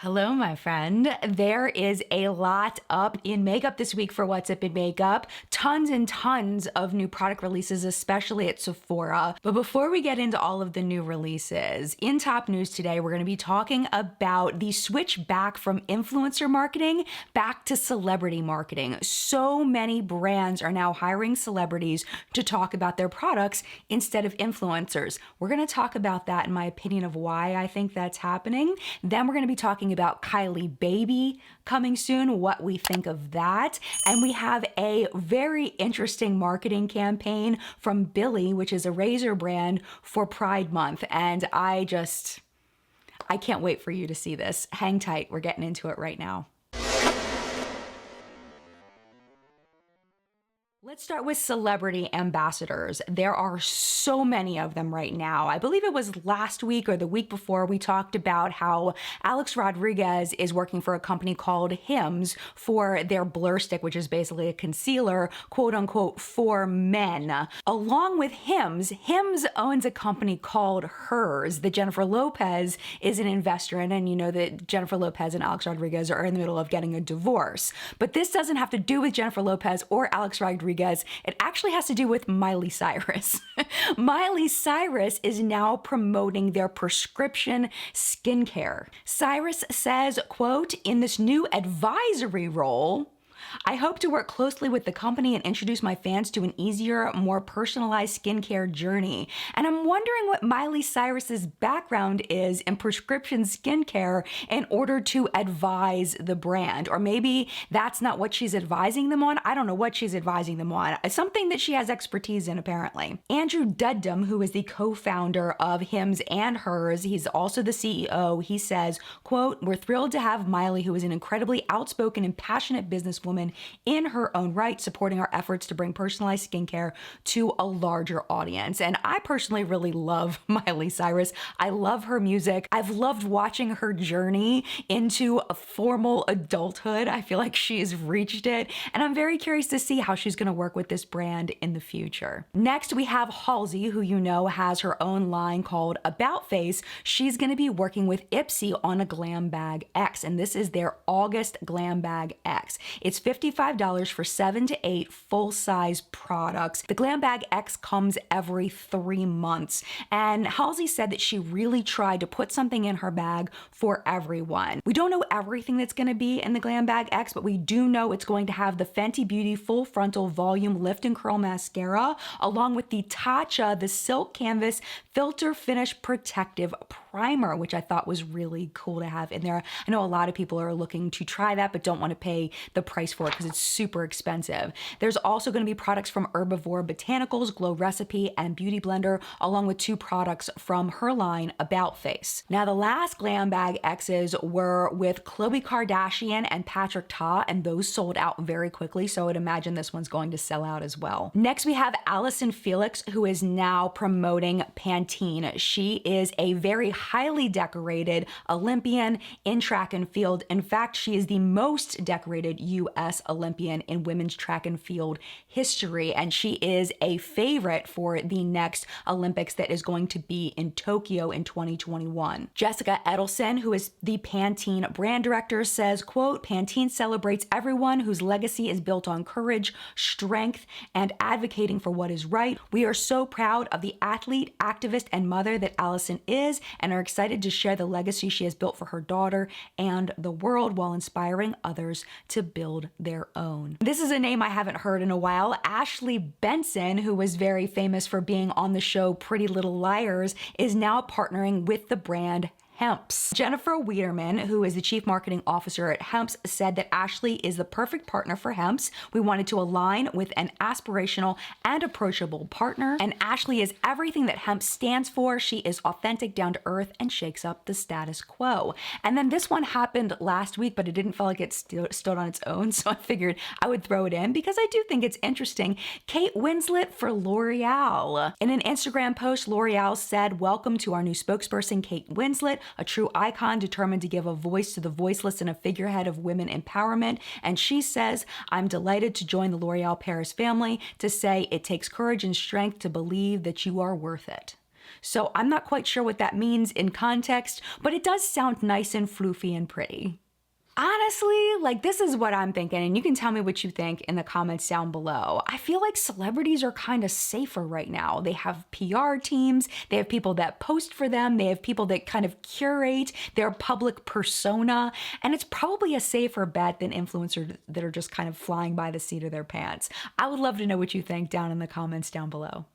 Hello, my friend. There is a lot up in makeup this week for What's Up in Makeup. Tons and tons of new product releases, especially at Sephora. But before we get into all of the new releases, in top news today, we're going to be talking about the switch back from influencer marketing back to celebrity marketing. So many brands are now hiring celebrities to talk about their products instead of influencers. We're going to talk about that in my opinion of why I think that's happening. Then we're going to be talking about Kylie Baby coming soon, what we think of that. And we have a very interesting marketing campaign from Billie, which is a razor brand for Pride Month. And I can't wait for you to see this. Hang tight, we're getting into it right now. Let's start with celebrity ambassadors. There are so many of them right now. I believe it was last week or the week before we talked about how Alex Rodriguez is working for a company called Hims for their blur stick, which is basically a concealer, quote unquote, for men. Along with Hims, Hims owns a company called Hers that Jennifer Lopez is an investor in. And you know that Jennifer Lopez and Alex Rodriguez are in the middle of getting a divorce. But this doesn't have to do with Jennifer Lopez or Alex Rodriguez. It actually has to do with Miley Cyrus. Miley Cyrus is now promoting their prescription skincare. Cyrus says, quote, "In this new advisory role, I hope to work closely with the company and introduce my fans to an easier, more personalized skincare journey." And I'm wondering what Miley Cyrus's background is in prescription skincare in order to advise the brand. Or maybe that's not what she's advising them on. I don't know what she's advising them on. It's something that she has expertise in, apparently. Andrew Duddum, who is the co-founder of Hims and Hers, he's also the CEO, he says, quote, "We're thrilled to have Miley, who is an incredibly outspoken and passionate businesswoman in her own right, supporting our efforts to bring personalized skincare to a larger audience." And I personally really love Miley Cyrus. I love her music. I've loved watching her journey into a formal adulthood. I feel like she's reached it, and I'm very curious to see how she's going to work with this brand in the future. Next, we have Halsey, who you know has her own line called About Face. She's going to be working with Ipsy on a GlamBag X, and this is their August GlamBag X. It's $55 for 7 to 8 full-size products. The GlamBag X comes every 3 months, and Halsey said that she really tried to put something in her bag for everyone. We don't know everything that's going to be in the GlamBag X, but we do know it's going to have the Fenty Beauty Full Frontal Volume Lift and Curl Mascara, along with the Tatcha, the Silk Canvas Filter Finish Protective Primer, which I thought was really cool to have in there. I know a lot of people are looking to try that, but don't want to pay the price for it because it's super expensive. There's also going to be products from Herbivore Botanicals, Glow Recipe, and Beauty Blender, along with 2 products from her line About Face. Now, the last GlamBag X's were with Khloe Kardashian and Patrick Ta, and those sold out very quickly, so I would imagine this one's going to sell out as well. Next, we have Allison Felix, who is now promoting Pantene. She is a very highly decorated Olympian in track and field. In fact, she is the most decorated U.S. Olympian in women's track and field history, and she is a favorite for the next Olympics that is going to be in Tokyo in 2021. Jessica Edelson, who is the Pantene brand director, says, quote, "Pantene celebrates everyone whose legacy is built on courage, strength, and advocating for what is right. We are so proud of the athlete, activist, and mother that Allison is, and are excited to share the legacy she has built for her daughter and the world while inspiring others to build their own." This is a name I haven't heard in a while. Ashley Benson, who was very famous for being on the show Pretty Little Liars, is now partnering with the brand Hemps. Jennifer Wiederman, who is the chief marketing officer at Hemps, said that Ashley is the perfect partner for Hemps. "We wanted to align with an aspirational and approachable partner, and Ashley is everything that Hemps stands for. She is authentic, down to earth, and shakes up the status quo." And then this one happened last week, but it didn't feel like it stood on its own, so I figured I would throw it in because I do think it's interesting. Kate Winslet for L'Oreal. In an Instagram post, L'Oreal said, "Welcome to our new spokesperson, Kate Winslet, a true icon determined to give a voice to the voiceless and a figurehead of women empowerment." And she says, "I'm delighted to join the L'Oreal Paris family to say it takes courage and strength to believe that you are worth it." So I'm not quite sure what that means in context, but it does sound nice and floofy and pretty. Honestly, like, this is what I'm thinking, and you can tell me what you think in the comments down below. I feel like celebrities are kind of safer right now. They have PR teams, they have people that post for them, they have people that kind of curate their public persona, and it's probably a safer bet than influencers that are just kind of flying by the seat of their pants. I would love to know what you think down in the comments down below.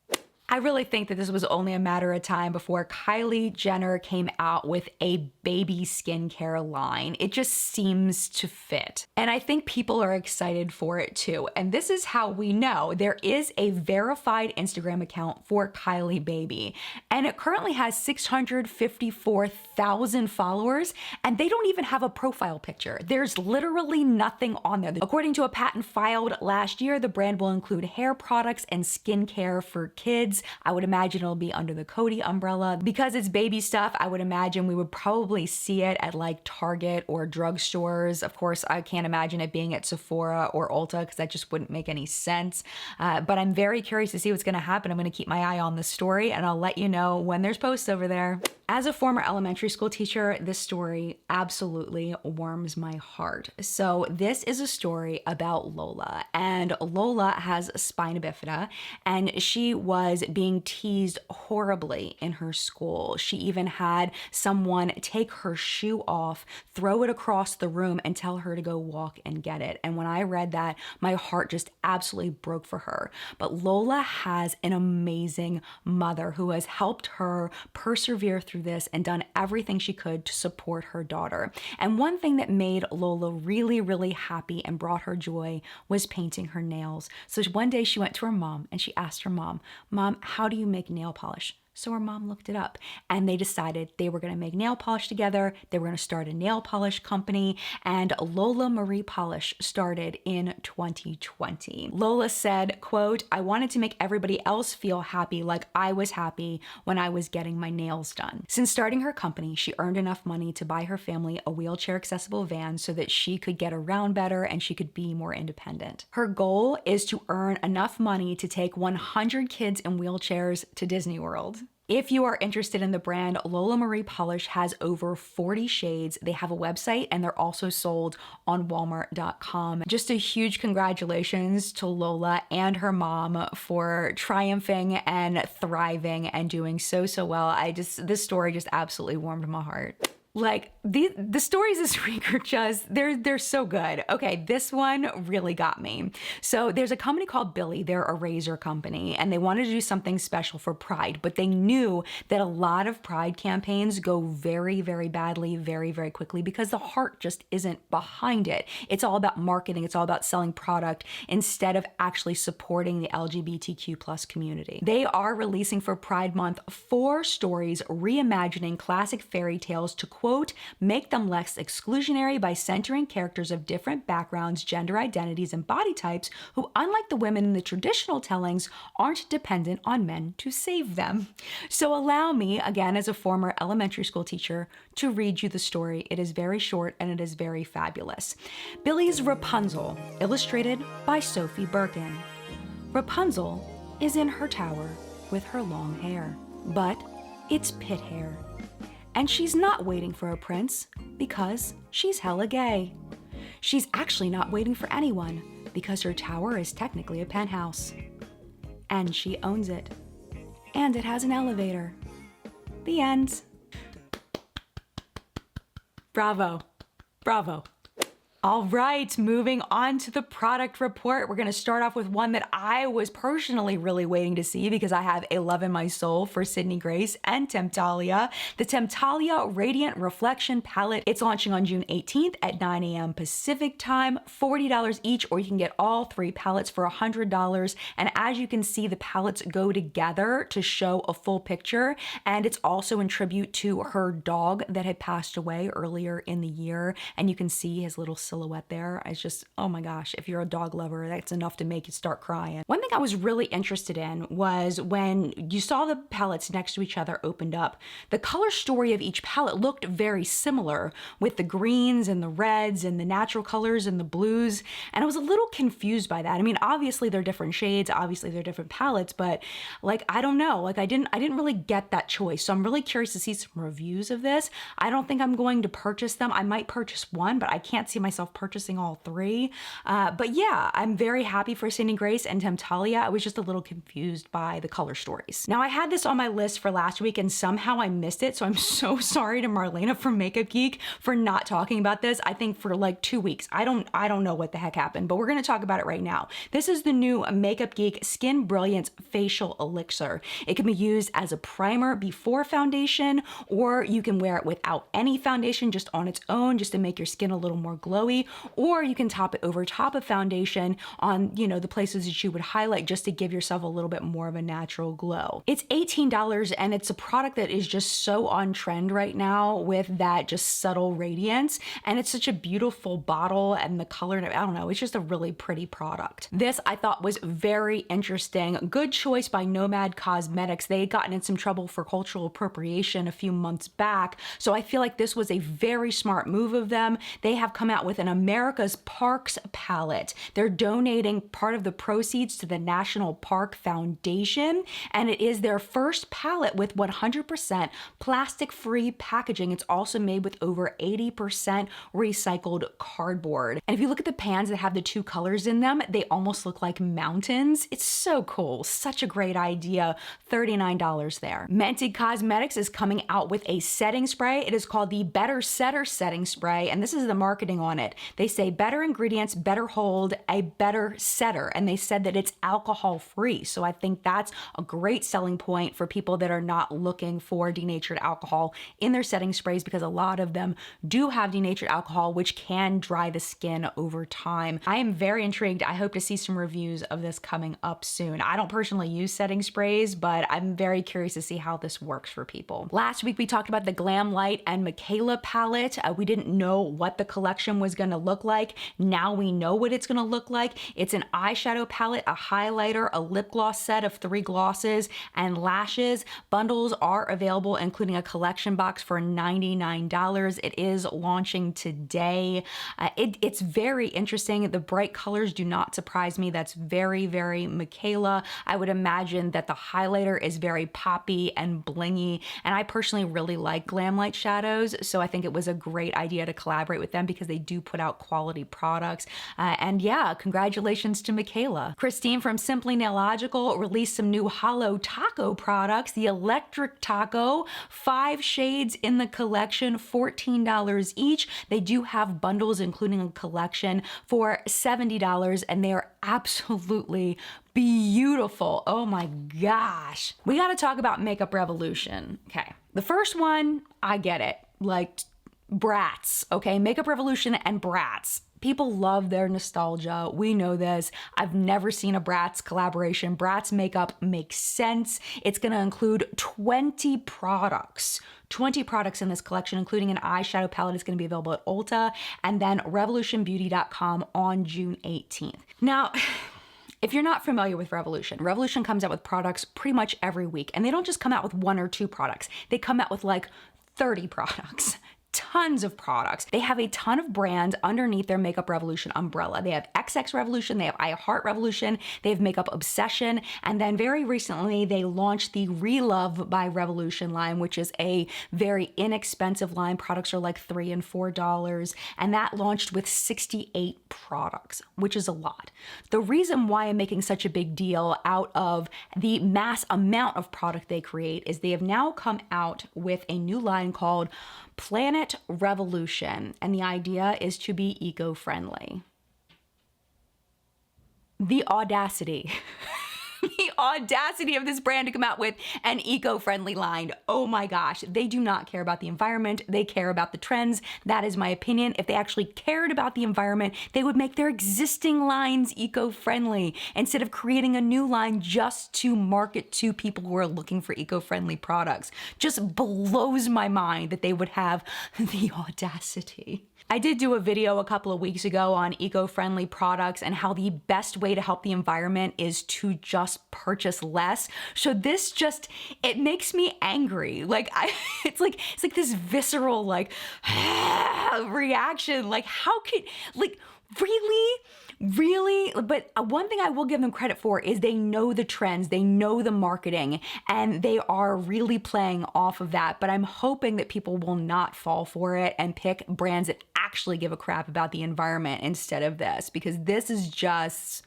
I really think that this was only a matter of time before Kylie Jenner came out with a baby skincare line. It just seems to fit. And I think people are excited for it too. And this is how we know. There is a verified Instagram account for Kylie Baby, and it currently has 654,000 followers, and they don't even have a profile picture. There's literally nothing on there. According to a patent filed last year, the brand will include hair products and skincare for kids. I would imagine it'll be under the Coty umbrella. Because it's baby stuff, I would imagine we would probably see it at like Target or drugstores. Of course, I can't imagine it being at Sephora or Ulta because that just wouldn't make any sense. But I'm very curious to see what's gonna happen. I'm gonna keep my eye on the story and I'll let you know when there's posts over there. As a former elementary school teacher, this story absolutely warms my heart. So this is a story about Lola, and Lola has spina bifida, and she was being teased horribly in her school. She even had someone take her shoe off, throw it across the room, and tell her to go walk and get it. And when I read that, my heart just absolutely broke for her. But Lola has an amazing mother who has helped her persevere through this and done everything she could to support her daughter. And one thing that made Lola really, really happy and brought her joy was painting her nails. So one day she went to her mom and she asked her mom, "Mom, how do you make nail polish?" So her mom looked it up, and they decided they were gonna make nail polish together. They were gonna start a nail polish company, and Lola Marie Polish started in 2020. Lola said, quote, "I wanted to make everybody else feel happy like I was happy when I was getting my nails done." Since starting her company, she earned enough money to buy her family a wheelchair accessible van so that she could get around better and she could be more independent. Her goal is to earn enough money to take 100 kids in wheelchairs to Disney World. If you are interested in the brand, Lola Marie Polish has over 40 shades. They have a website and they're also sold on Walmart.com. Just a huge congratulations to Lola and her mom for triumphing and thriving and doing so well. This story just absolutely warmed my heart. Like, the stories this week are just, they're so good. Okay, this one really got me. So there's a company called Billie, they're a razor company, and they wanted to do something special for Pride, but they knew that a lot of Pride campaigns go very, very badly, very, very quickly because the heart just isn't behind it. It's all about marketing, it's all about selling product instead of actually supporting the LGBTQ plus community. They are releasing for Pride Month 4 stories reimagining classic fairy tales to, quote, "make them less exclusionary by centering characters of different backgrounds, gender identities, and body types who, unlike the women in the traditional tellings, aren't dependent on men to save them." So allow me, again, as a former elementary school teacher, to read you the story. It is very short and it is very fabulous. Billie's Rapunzel, illustrated by Sophie Birkin. Rapunzel is in her tower with her long hair, but it's pit hair. And she's not waiting for a prince because she's hella gay. She's actually not waiting for anyone because her tower is technically a penthouse. And she owns it. And it has an elevator. The end. Bravo. Bravo. All right, moving on to the product report. We're gonna start off with one that I was personally really waiting to see because I have a love in my soul for Sydney Grace and Temptalia. The Temptalia Radiant Reflection Palette. It's launching on June 18th at 9 a.m. Pacific time, $40 each, or you can get all 3 palettes for $100. And as you can see, the palettes go together to show a full picture. And it's also in tribute to her dog that had passed away earlier in the year. And you can see his little silhouette there. It's just, oh my gosh, if you're a dog lover, that's enough to make you start crying. One thing I was really interested in was when you saw the palettes next to each other opened up, the color story of each palette looked very similar, with the greens and the reds and the natural colors and the blues. And I was a little confused by that. I mean, obviously they're different shades, obviously they're different palettes, but like, I don't know, like I didn't really get that choice. So I'm really curious to see some reviews of this. I don't think I'm going to purchase them. I might purchase one, but I can't see myself purchasing all three. But yeah, I'm very happy for Cindy Grace and Temptalia. I was just a little confused by the color stories. Now I had this on my list for last week and somehow I missed it. So I'm so sorry to Marlena from Makeup Geek for not talking about this. I think for like 2 weeks. I don't know what the heck happened, but we're gonna talk about it right now. This is the new Makeup Geek Skin Brilliance Facial Elixir. It can be used as a primer before foundation, or you can wear it without any foundation, just on its own, just to make your skin a little more glowy, or you can top it over top of foundation on, you know, the places that you would highlight, just to give yourself a little bit more of a natural glow. It's $18 and it's a product that is just so on trend right now with that just subtle radiance, and it's such a beautiful bottle and the color, I don't know, it's just a really pretty product. This I thought was very interesting. Good choice by Nomad Cosmetics. They had gotten in some trouble for cultural appropriation a few months back, so I feel like this was a very smart move of them. They have come out with an America's Parks palette. They're donating part of the proceeds to the National Park Foundation, and it is their first palette with 100% plastic-free packaging. It's also made with over 80% recycled cardboard. And if you look at the pans that have the two colors in them, they almost look like mountains. It's so cool. Such a great idea. $39 there. Mented Cosmetics is coming out with a setting spray. It is called the Better Setter Setting Spray, and this is the marketing on it. They say better ingredients, better hold, a better setter, and they said that it's alcohol-free. So I think that's a great selling point for people that are not looking for denatured alcohol in their setting sprays, because a lot of them do have denatured alcohol, which can dry the skin over time. I am very intrigued. I hope to see some reviews of this coming up soon. I don't personally use setting sprays, but I'm very curious to see how this works for people. Last week we talked about the Glam Light and Michaela palette. We didn't know what the collection was going to look like. Now we know what it's going to look like. It's an eyeshadow palette, a highlighter, a lip gloss set of 3 glosses, and lashes. Bundles are available, including a collection box for $99. It is launching today. It's very interesting. The bright colors do not surprise me. That's very, very Michaela. I would imagine that the highlighter is very poppy and blingy, and I personally really like Glam Light shadows, so I think it was a great idea to collaborate with them because they do put out quality products. And yeah, congratulations to Michaela. Christine from Simply Nailogical released some new Hollow Taco products. The Electric Taco, 5 shades in the collection, $14 each. They do have bundles, including a collection, for $70, and they are absolutely beautiful. Oh my gosh. We gotta talk about Makeup Revolution. Okay, the first one, I get it. Like, Bratz, okay? Makeup Revolution and Bratz. People love their nostalgia. We know this. I've never seen a Bratz collaboration. Bratz makeup makes sense. It's gonna include 20 products. 20 products in this collection, including an eyeshadow palette. Is going to be available at Ulta and then revolutionbeauty.com on June 18th. Now, if you're not familiar with Revolution, Revolution comes out with products pretty much every week, and they don't just come out with 1 or 2 products. They come out with like 30 products. Tons of products. They have a ton of brands underneath their Makeup Revolution umbrella. They have XX Revolution, they have I Heart Revolution, they have Makeup Obsession, and then very recently they launched the Relove by Revolution line, which is a very inexpensive line. Products are like $3 and $4, and that launched with 68 products, which is a lot. The reason why I'm making such a big deal out of the mass amount of product they create is they have now come out with a new line called Planet Revolution, and the idea is to be eco-friendly. The audacity. The audacity of this brand to come out with an eco-friendly line. Oh my gosh, they do not care about the environment. They care about the trends. That is my opinion. If they actually cared about the environment, they would make their existing lines eco-friendly instead of creating a new line just to market to people who are looking for eco-friendly products. Just blows my mind that they would have the audacity. I did do a video a couple of weeks ago on eco-friendly products and how the best way to help the environment is to just purchase less. So this just, it makes me angry. Like it's like this visceral like reaction. Like how could, like really, but one thing I will give them credit for is they know the trends, they know the marketing, and they are really playing off of that. But I'm hoping that people will not fall for it and pick brands that actually give a crap about the environment instead of this, because this is just,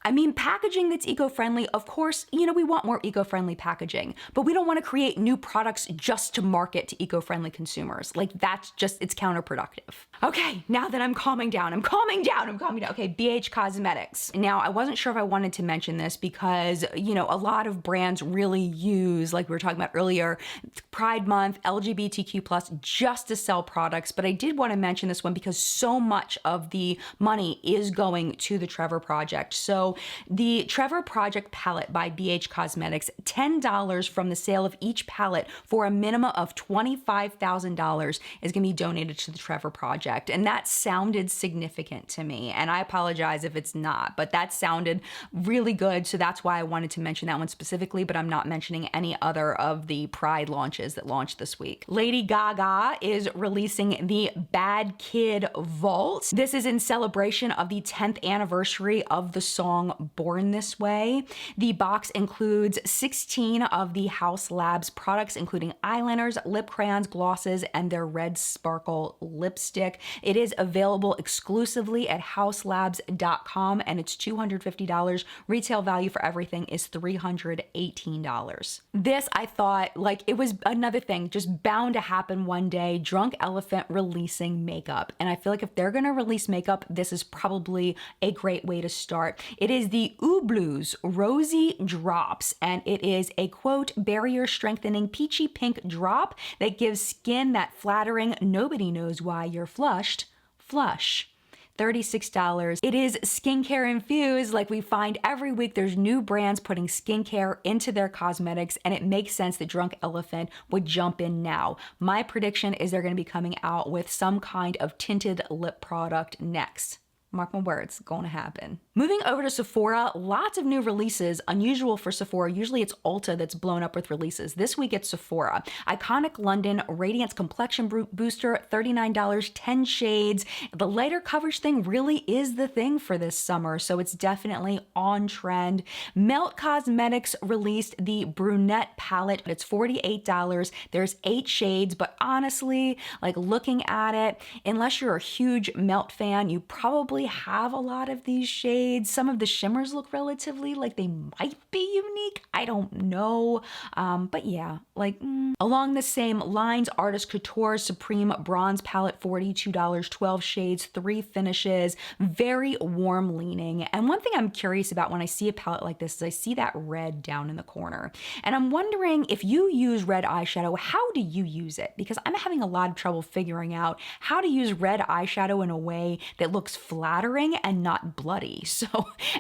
I mean, packaging that's eco-friendly, of course, you know, we want more eco-friendly packaging, but we don't want to create new products just to market to eco-friendly consumers. Like that's just, it's counterproductive. Okay, now that I'm calming down. Okay, BH Cosmetics. Now, I wasn't sure if I wanted to mention this because, you know, a lot of brands really use, like we were talking about earlier, Pride Month, LGBTQ+, just to sell products, but I did want to mention this one because so much of the money is going to the Trevor Project. So the Trevor Project palette by BH Cosmetics, $10 from the sale of each palette for a minimum of $25,000 is going to be donated to the Trevor Project. And that sounded significant to me. And I apologize if it's not, but that sounded really good. So that's why I wanted to mention that one specifically, but I'm not mentioning any other of the Pride launches that launched this week. Lady Gaga is releasing the Bad Kid Vault. This is in celebration of the 10th anniversary of the song Born This Way. The box includes 16 of the Haus Labs products, including eyeliners, lip crayons, glosses, and their red sparkle lipstick. It is available exclusively at hauslabs.com and it's $250. Retail value for everything is $318. This, I thought, like, it was another thing just bound to happen one day. Drunk Elephant releasing makeup. And I feel like if they're gonna release makeup, this is probably a great way to start. It is the Oublou's Rosy Drops, and it is a, quote, barrier strengthening peachy pink drop that gives skin that flattering, nobody knows why you're flushed, flush. $36. It is skincare infused. Like we find every week, there's new brands putting skincare into their cosmetics, and it makes sense that Drunk Elephant would jump in now. My prediction is they're going to be coming out with some kind of tinted lip product next. Mark my words, gonna happen. Moving over to Sephora, lots of new releases. Unusual for Sephora. Usually it's Ulta that's blown up with releases. This week it's Sephora. Iconic London Radiance Complexion Booster, $39, 10 shades. The lighter coverage thing really is the thing for this summer, so it's definitely on trend. Melt Cosmetics released the Brunette palette. It's $48. There's 8 shades, but honestly, like looking at it, unless you're a huge Melt fan, you probably have a lot of these shades. Some of the shimmers look relatively like they might be unique. I don't know. But yeah, like along the same lines, Artist Couture Supreme Bronze Palette, $42, 12 shades, 3 finishes, very warm leaning. And one thing I'm curious about when I see a palette like this is I see that red down in the corner. And I'm wondering, if you use red eyeshadow, how do you use it? Because I'm having a lot of trouble figuring out how to use red eyeshadow in a way that looks flattering and not bloody. So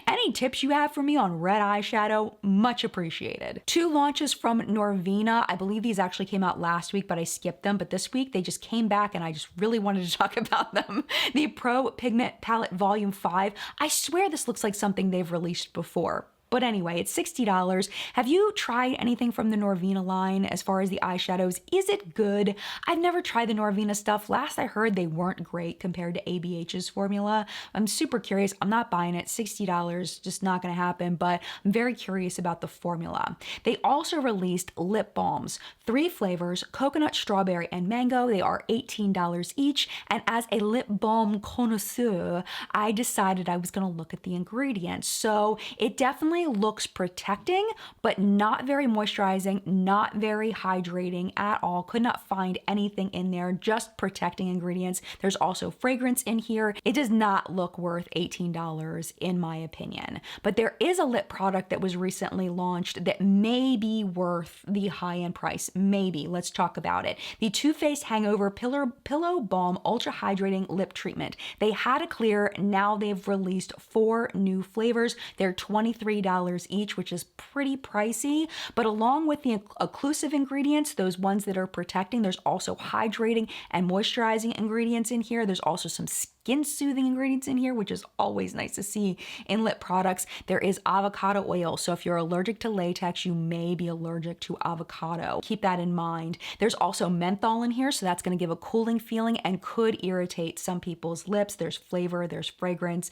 any tips you have for me on red eyeshadow, much appreciated. 2 launches from Norvina. I believe these actually came out last week, but I skipped them. But this week they just came back and I just really wanted to talk about them. The Pro Pigment Palette Volume 5. I swear this looks like something they've released before. But anyway, it's $60. Have you tried anything from the Norvina line as far as the eyeshadows? Is it good? I've never tried the Norvina stuff. Last I heard, they weren't great compared to ABH's formula. I'm super curious. I'm not buying it. $60, just not gonna happen, but I'm very curious about the formula. They also released lip balms, 3 flavors, coconut, strawberry, and mango. They are $18 each. And as a lip balm connoisseur, I decided I was gonna look at the ingredients. So it definitely looks protecting, but not very moisturizing, not very hydrating at all. Could not find anything in there, just protecting ingredients. There's also fragrance in here. It does not look worth $18 in my opinion. But there is a lip product that was recently launched that may be worth the high-end price. Maybe. Let's talk about it. The Too Faced Hangover Pillow Balm Ultra Hydrating Lip Treatment. They had a clear, now they've released 4 new flavors. They're $23 $5 each, which is pretty pricey. But along with the occlusive ingredients, those ones that are protecting, there's also hydrating and moisturizing ingredients in here. There's also some skin soothing ingredients in here, which is always nice to see in lip products. There is avocado oil. So if you're allergic to latex, you may be allergic to avocado. Keep that in mind. There's also menthol in here. So that's going to give a cooling feeling and could irritate some people's lips. There's flavor, there's fragrance.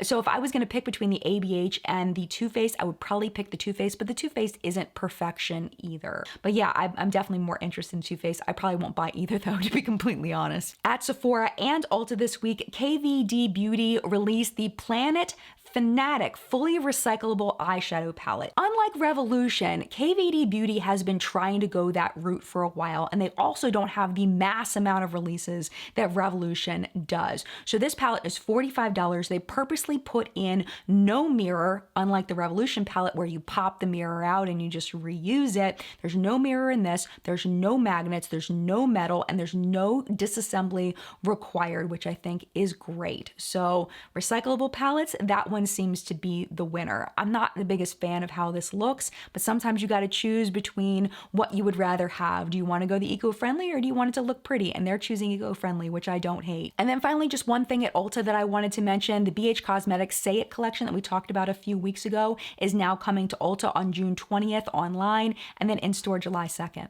So if I was going to pick between the ABH and the Too Faced, I would probably pick the Too Faced, but the Too Faced isn't perfection either. But yeah, I'm definitely more interested in Too Faced. I probably won't buy either though, to be completely honest. At Sephora and Ulta this week, KVD Beauty released the Planet Fanatic fully recyclable eyeshadow palette. Unlike Revolution, KVD Beauty has been trying to go that route for a while, and they also don't have the mass amount of releases that Revolution does. So this palette is $45. They purposely put in no mirror, unlike the Revolution palette where you pop the mirror out and you just reuse it. There's no mirror in this. There's no magnets, there's no metal, and there's no disassembly required, which I think is great. So recyclable palettes, that one seems to be the winner. I'm not the biggest fan of how this looks, but sometimes you got to choose between what you would rather have. Do you want to go the eco-friendly or do you want it to look pretty? And they're choosing eco-friendly, which I don't hate. And then finally, just one thing at Ulta that I wanted to mention, the BH Cosmetics Say It collection that we talked about a few weeks ago is now coming to Ulta on June 20th online and then in store July 2nd.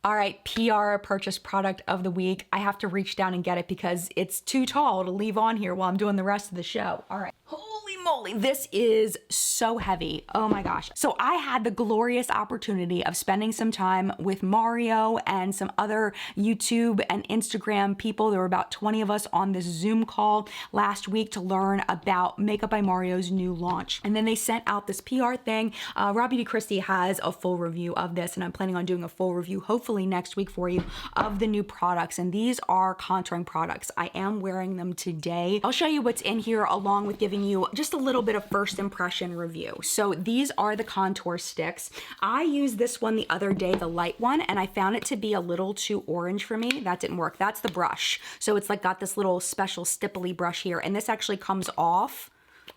All right, PR purchase product of the week. I have to reach down and get it because it's too tall to leave on here while I'm doing the rest of the show. All right. Holy moly, this is so heavy. Oh my gosh. So I had the glorious opportunity of spending some time with Mario and some other YouTube and Instagram people. There were about 20 of us on this Zoom call last week to learn about Makeup by Mario's new launch. And then they sent out this PR thing. Robbie DeChristie has a full review of this, and I'm planning on doing a full review hopefully next week for you of the new products. And these are contouring products. I am wearing them today. I'll show you what's in here along with giving you just a little bit of first impression review. So these are the contour sticks. I used this one the other day, the light one, and I found it to be a little too orange for me. That didn't work. That's the brush. So it's like got this little special stipply brush here, and this actually comes off.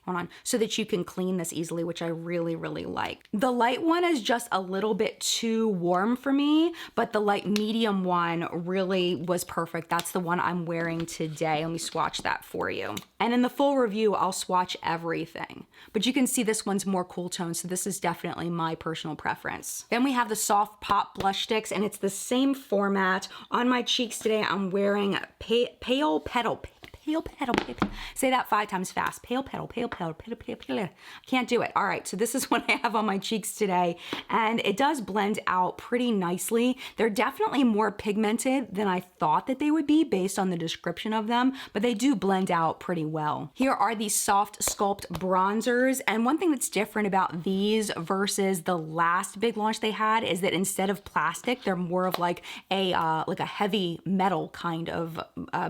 Hold on, so that you can clean this easily, which I really, really like. The light one is just a little bit too warm for me, but the light medium one really was perfect. That's the one I'm wearing today. Let me swatch that for you. And in the full review, I'll swatch everything. But you can see this one's more cool tone, so this is definitely my personal preference. Then we have the Soft Pop Blush Sticks, and it's the same format. On my cheeks today, I'm wearing Pale Petal. Say that 5 times fast. Pale petal. Can't do it. All right, so this is what I have on my cheeks today, and it does blend out pretty nicely. They're definitely more pigmented than I thought that they would be based on the description of them, but they do blend out pretty well. Here are these Soft Sculpt bronzers, and one thing that's different about these versus the last big launch they had is that instead of plastic, they're more of like a heavy metal kind of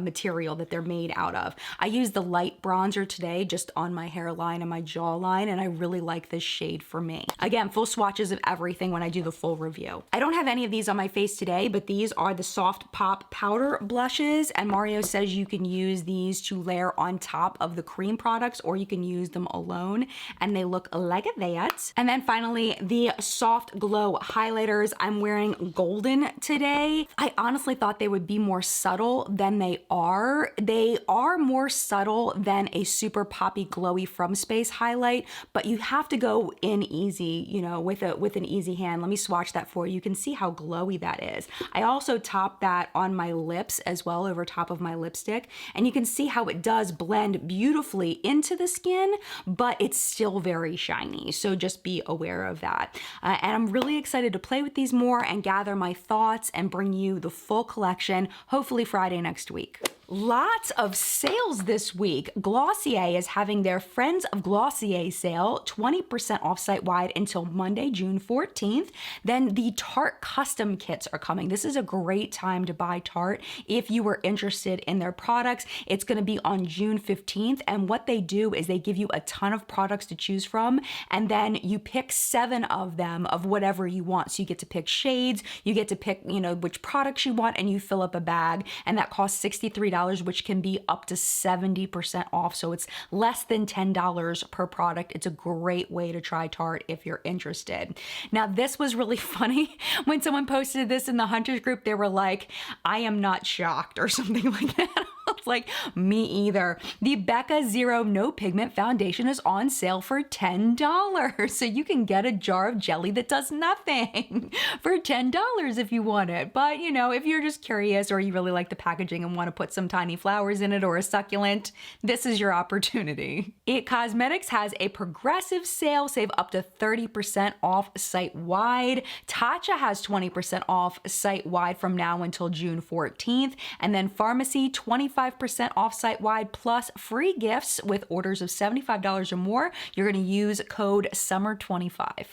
material that they're made out of. I used the light bronzer today just on my hairline and my jawline, and I really like this shade for me. Again, full swatches of everything when I do the full review. I don't have any of these on my face today, but these are the Soft Pop Powder Blushes, and Mario says you can use these to layer on top of the cream products, or you can use them alone, and they look like that. And then finally, the Soft Glow Highlighters. I'm wearing golden today. I honestly thought they would be more subtle than they are. They are more subtle than a super poppy glowy From Space highlight, but you have to go in easy, you know, with an easy hand. Let me swatch that for you. You can see how glowy that is. I also topped that on my lips as well, over top of my lipstick, and you can see how it does blend beautifully into the skin, but it's still very shiny, so just be aware of that. And I'm really excited to play with these more and gather my thoughts and bring you the full collection, hopefully Friday next week. Lots of sales this week. Glossier is having their Friends of Glossier sale, 20% off site-wide until Monday, June 14th. Then the Tarte custom kits are coming. This is a great time to buy Tarte if you were interested in their products. It's going to be on June 15th, and what they do is they give you a ton of products to choose from, and then you pick 7 of them of whatever you want. So you get to pick shades, you get to pick, you know, which products you want, and you fill up a bag, and that costs $63 $25, which can be up to 70% off. So it's less than $10 per product. It's a great way to try Tarte if you're interested. Now, this was really funny. When someone posted this in the Hunters group, they were like, I am not shocked or something like that. I was like, me either. The Becca Zero No Pigment Foundation is on sale for $10. So you can get a jar of jelly that does nothing for $10 if you want it. But you know, if you're just curious or you really like the packaging and want to put some tiny flowers in it or a succulent, this is your opportunity. It Cosmetics has a progressive sale, save up to 30% off site-wide. Tatcha has 20% off site-wide from now until June 14th. And then Pharmacy, 25% off site-wide plus free gifts with orders of $75 or more. You're going to use code SUMMER25.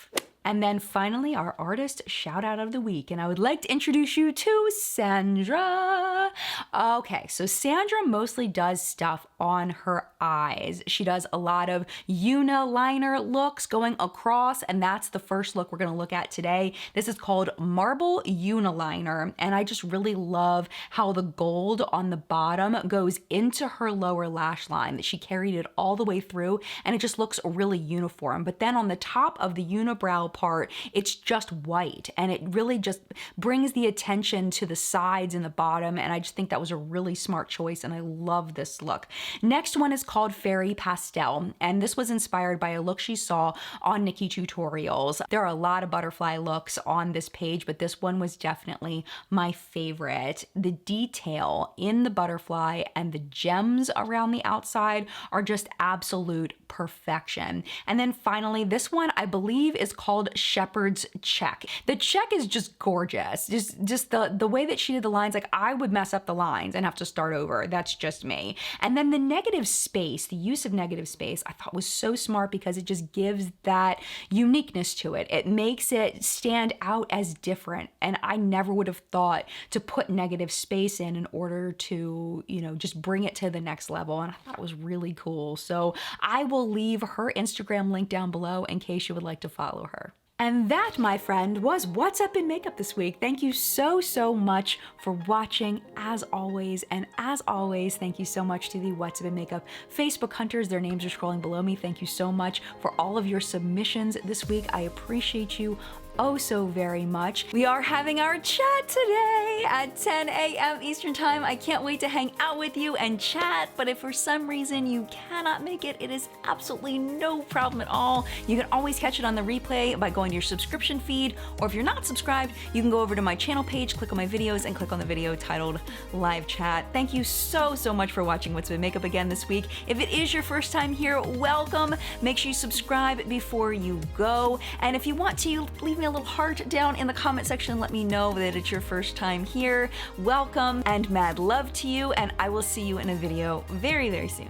And then finally, our artist shout out of the week. And I would like to introduce you to Sandra. Okay, so Sandra mostly does stuff on her eyes. She does a lot of uniliner looks going across, and that's the first look we're gonna look at today. This is called Marble Uniliner, and I just really love how the gold on the bottom goes into her lower lash line, that she carried it all the way through, and it just looks really uniform. But then on the top of the unibrow part, it's just white, and it really just brings the attention to the sides and the bottom, and I just think that was a really smart choice, and I love this look. Next one is called Fairy Pastel, and this was inspired by a look she saw on Nikki Tutorials. There are a lot of butterfly looks on this page, but this one was definitely my favorite. The detail in the butterfly and the gems around the outside are just absolute perfection. And then finally, this one I believe is called Shepherd's Check. The check is just gorgeous. Just the way that she did the lines, like I would mess up the lines and have to start over. That's just me. And then the negative space, the use of negative space, I thought was so smart because it just gives that uniqueness to it. It makes it stand out as different. And I never would have thought to put negative space in order to, you know, just bring it to the next level. And I thought it was really cool. So I will leave her Instagram link down below in case you would like to follow her. And that, my friend, was What's Up in Makeup this week. Thank you so much for watching, as always. And as always, thank you so much to the What's Up in Makeup Facebook Hunters. Their names are scrolling below me. Thank you so much for all of your submissions this week. I appreciate you oh so very much. We are having our chat today at 10 a.m. Eastern Time. I can't wait to hang out with you and chat, but if for some reason you cannot make it, it is absolutely no problem at all. You can always catch it on the replay by going to your subscription feed, or if you're not subscribed, you can go over to my channel page, click on my videos, and click on the video titled Live Chat. Thank you so much for watching What's Up in Makeup again this week. If it is your first time here, welcome. Make sure you subscribe before you go, and if you want to, leave me a little heart down in the comment section. Let me know that it's your first time here. Welcome and mad love to you, and I will see you in a video very soon.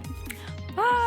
Bye!